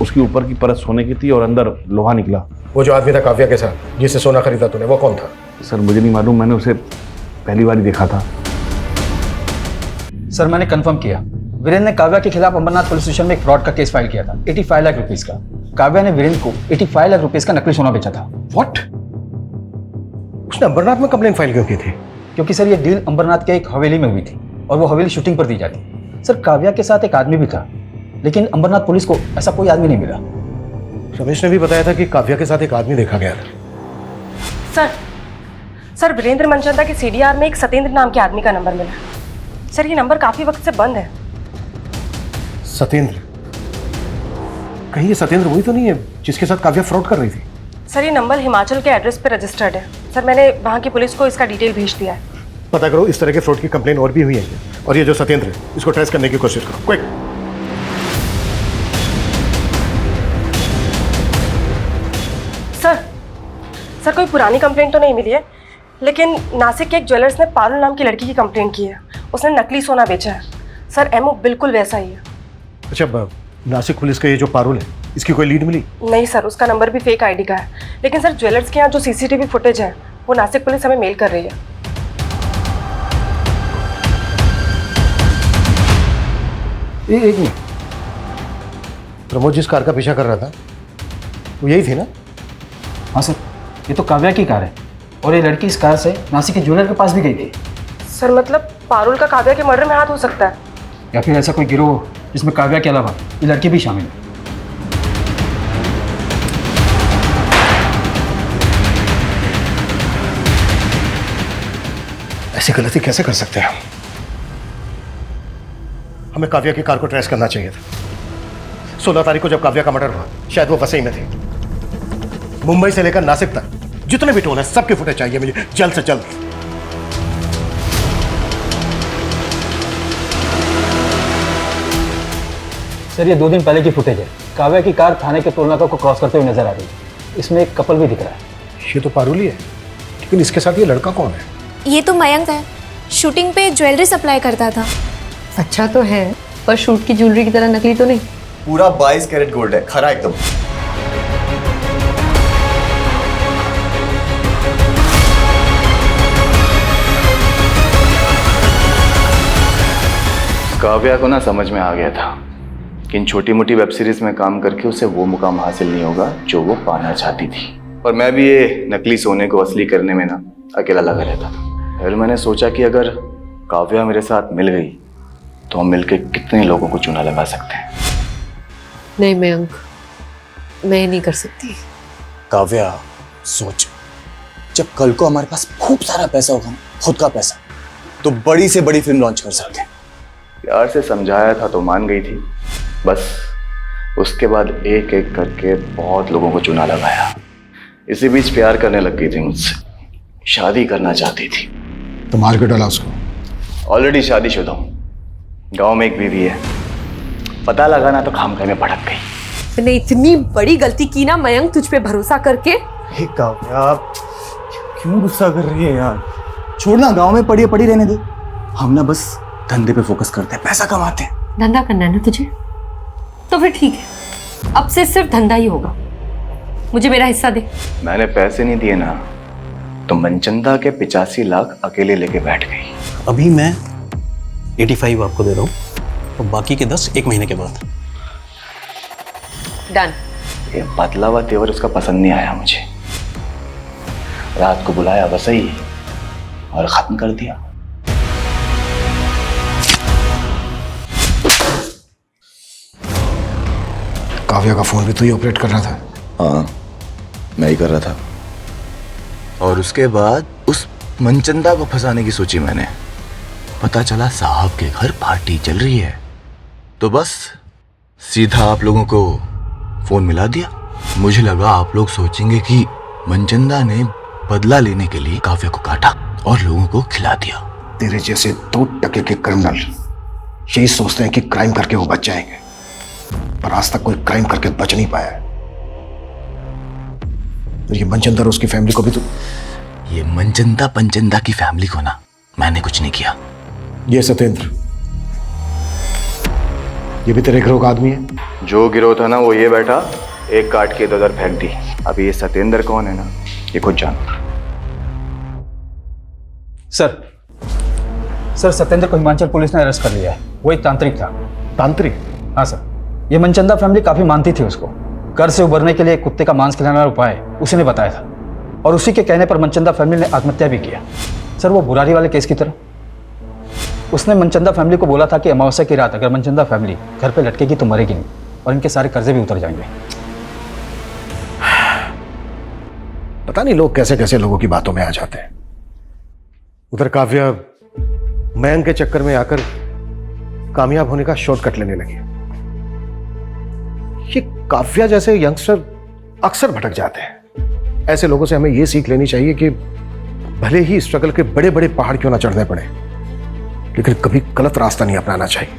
उसकी ऊपर की परत सोने की थी और अंदर लोहा निकला। वो जो आदमी था काव्या के साथ जिससे सोना खरीदा तूने, वो कौन था? सर मुझे नहीं मालूम, मैंने उसे पहली बार ही देखा था। सर मैंने कंफर्म किया, वीरेंद्र ने काव्या के खिलाफ अंबरनाथ पुलिस स्टेशन में एक फ्रॉड का केस फाइल किया था 85 लाख रुपीस का। काव्या ने वीरेंद्र को 85 लाख रुपीस का नकली सोना बेचा था। व्हाट? उसने अंबरनाथ में कंप्लेंट फाइल क्यों की थी? क्योंकि सर ये डील अंबरनाथ के एक हवेली में हुई थी और वो हवेली शूटिंग पर दी जाती। सर काव्या के साथ एक आदमी भी था, लेकिन अंबरनाथ पुलिस को ऐसा कोई आदमी नहीं मिला। रमेश ने भी बताया था कि काव्या के साथ एक आदमी देखा गया था। सर वीरेंद्र मनचंदा के सीडीआर में एक सतेंद्र नाम के आदमी का नंबर मिला। सर ये नंबर काफी वक्त से बंद है। सतेंद्र? कहीं ये सतेंद्र वही तो नहीं है जिसके साथ काव्या फ्रॉड कर रही थी? सर ये नंबर हिमाचल के एड्रेस पे रजिस्टर्ड है। सर मैंने वहाँ की पुलिस को इसका डिटेल भेज दिया है। पता करो इस तरह के फ्रॉड की कंप्लेन और भी हुई है, और ये जो सतेंद्र है इसको ट्रेस करने की कोशिश करो, क्विक। सर कोई पुरानी कंप्लेंट तो नहीं मिली है, लेकिन नासिक के एक ज्वेलर्स ने पारुल नाम की लड़की की कंप्लेंट की है। उसने नकली सोना बेचा है। सर एमओ बिल्कुल वैसा ही है। अच्छा, नासिक पुलिस का ये जो पारुल है, इसकी कोई लीड मिली? नहीं सर, उसका नंबर भी फेक आईडी का है। लेकिन सर ज्वेलर्स के यहाँ जो सीसीटीवी फुटेज है वो नासिक पुलिस हमें मेल कर रही है। एक मिनट, प्रमोद जिस कार का पीछा कर रहा था वो यही थी ना? हाँ सर, ये तो काव्या की कार है और ये लड़की इस कार से नासिक के ज्वेलर के पास भी गई थी। सर मतलब पारुल का काव्या के मर्डर में हाथ हो सकता है, या फिर ऐसा कोई गिरोह जिसमें काव्या के अलावा ये लड़की भी शामिल है। ऐसी गलती कैसे कर सकते हैं हम? हमें काव्या की कार को ट्रेस करना चाहिए था। 16 तारीख को जब काव्या का मर्डर हुआ शायद वो वसई में थी। मुंबई से लेकर नासिक तक जितने भी टोल है सबके फुटेज चाहिए मुझे जल्द से जल्द। सर ये 2 दिन पहले की फुटेज है। काव्या की कार थाने के टोल नाका को क्रॉस करते हुए नजर आ रही है। इसमें एक कपल भी दिख रहा है। ये तो पारुली है, लेकिन इसके साथ ये लड़का कौन है? ये तो मयंक है, शूटिंग पे ज्वेलरी सप्लाई करता था। अच्छा तो है, पर शूट की ज्वेलरी की तरह नकली तो नहीं। पूरा 22 कैरेट गोल्ड है, खरा एकदम। काव्या को ना समझ में आ गया था कि इन छोटी मोटी वेब सीरीज में काम करके उसे वो मुकाम हासिल नहीं होगा जो वो पाना चाहती थी। और मैं भी ये नकली सोने को असली करने में ना अकेला लगा रहता था। फिर मैंने सोचा कि अगर काव्या मेरे साथ मिल गई तो हम मिलके कितने लोगों को चूना लगा सकते हैं। नहीं मयंक, मैं नहीं कर सकती। काव्या सोच, जब कल को हमारे पास खूब सारा पैसा होगा ना, खुद का पैसा, तो बड़ी से बड़ी फिल्म लॉन्च कर सकते हैं। प्यार से समझाया था तो मान गई थी, बस उसके बाद एक एक करके बहुत लोगों को चूना लगाया। इसी बीच प्यार करने लग गई थी मुझसे, शादी करना चाहती थी। तो मार के डाला उसको? ऑलरेडी शादीशुदा हूँ, गांव में एक बीवी है, पता लगाना तो खामखा में भड़क गई। मैंने इतनी बड़ी गलती की ना मयंक, तुझ पे भरोसा करके। हे काव्या, क्यों गुस्सा कर रही है यार? छोड़ना, गांव में पड़ी रहने दे। हम ना बस धंधे पे फोकस करते हैं, पैसा कमाते हैं। धंधा करना है ना तुझे, तो फिर ठीक है, अब से सिर्फ धंधा ही होगा। मुझे मेरा हिस्सा दे। मैंने पैसे नहीं दिए ना तो मनचंदा के 85 लाख अकेले लेके बैठ गई। अभी मैं 85 आपको दे रहा हूँ और बाकी के 10 एक महीने के बाद। डन। ये बदला हुआ तेवर उसका पसंद नहीं आया मुझे। रात को बुलाया वसई और खत्म कर दिया। काव्या का फोन भी तो ही ऑपरेट कर रहा था? हाँ, मैं ही कर रहा था। और उसके बाद उस मनचंदा को फंसाने की सोची मैंने। पता चला साहब के घर पार्टी चल रही है, तो बस सीधा आप लोगों को फोन मिला दिया। मुझे लगा आप लोग सोचेंगे कि मनचंदा ने बदला लेने के लिए काव्या को काटा और लोगों को खिला दिया। तेरे जैसे 2 टके के क्रिमिनल यही सोचते हैं कि क्राइम करके वो बच जाएंगे, पर आज तक कोई क्राइम करके बच नहीं पाया है। तो ये मनचंदा और उसकी फैमिली को भी तो... ये मनचंदा पंचंदा की फैमिली को ना मैंने कुछ नहीं किया। ये सत्येंद्र, ये भी तेरे गिरोह का आदमी है? जो गिरोह था ना वो ये बैठा, एक काट के इधर फेंक दी। अभी ये सत्येंद्र कौन है ना, ये खुद जानो। सर सत्येंद्र को हिमाचल पुलिस ने अरेस्ट कर लिया है। वो एक तांत्रिक था। तांत्रिक? हाँ सर, ये मनचंदा फैमिली काफी मानती थी उसको। कर से उबरने के लिए कुत्ते का मांस खिलाने वाला उपाय उसी ने बताया था, और उसी के कहने पर मनचंदा फैमिली ने आत्महत्या भी किया। सर वो बुरारी वाले केस की तरह। उसने मनचंदा फैमिली को बोला था कि अमावस्या की रात अगर मनचंदा फैमिली घर पे लटकेगी तो मरेगी नहीं, और इनके सारे कर्जे भी उतर जाएंगे। पता नहीं लोग कैसे कैसे लोगों की बातों में आ जाते हैं। उधर काव्या मयंक के चक्कर में आकर कामयाब होने का शॉर्टकट लेने लगी। ये काव्या जैसे यंगस्टर अक्सर भटक जाते हैं। ऐसे लोगों से हमें यह सीख लेनी चाहिए कि भले ही स्ट्रगल के बड़े बड़े पहाड़ क्यों ना चढ़ने पड़े, लेकिन कभी गलत रास्ता नहीं अपनाना चाहिए।